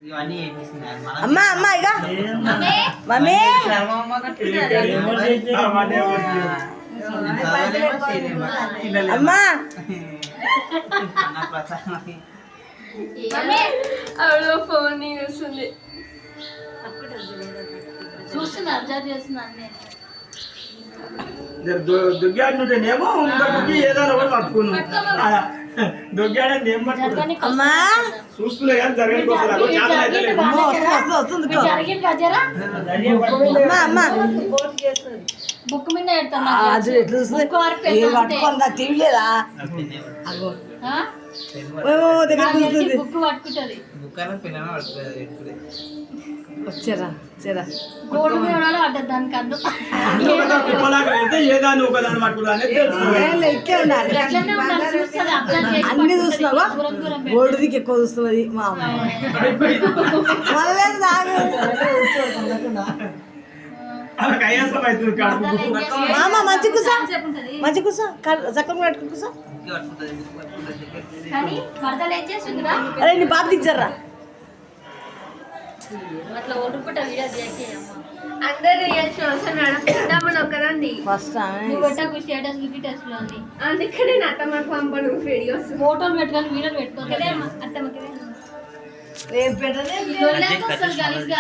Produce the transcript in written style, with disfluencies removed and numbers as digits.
అమ్మా అమ్మా ఇక మమ్మీ అమ్మా ఫోన్ చూస్తుంది చూస్తున్నా అబ్జర్వ్ చేస్తున్నా దొగ్గాడుంటేనేమో ఏదైనా కూడా పట్టుకున్నాను దొగ్గాడని ఏం పట్టుకున్నాను అమ్మా చూస్తులే కానీ జరగడానికి బుక్ మీద పట్టుకుందా తీయలేదా బుక్ పట్టుకుంటది వచ్చారా వచ్చారా గోడ మీద పడ్డది దానికి అన్ను ఏదాన్ని ఒకదాన్ని పట్టుకున్నాను ఎక్కే ఉండాలి అట్లనే ఉండాలి చూస్తుంది అబ్జర్వ్ చేసి అన్ని చూస్తున్నావా గోల్డ్దికి ఎక్కువ చూస్తున్నది మా అమ్మ మళ్ళీ కైలాసం అవుతుంది మామ మంచి కూసా మంచి కూసా చక్కగా పట్టుకు కూసా కానీ వరదలు ఏం చేస్తుందిరా అరే నీ బాబు దిగ్జర్రా అట్లా ఓడుకుంటా వీడియో చేసేయమ్మ అందరు రియాక్షన్ అవసరం నడపమని ఒక్కదాన్ని ఫస్ట్ నువ్వు పెట్టకు స్టేటస్ గిటస్ లో ఉంది అందుకనే నా అత్తమ్మకు పంపను వీడియోస్ ఫోటోలు పెట్టుకొని వీడియోలు పెట్టుకోవాలి అత్తమ్మకి రేపు పెట్టదే గలీజ్గా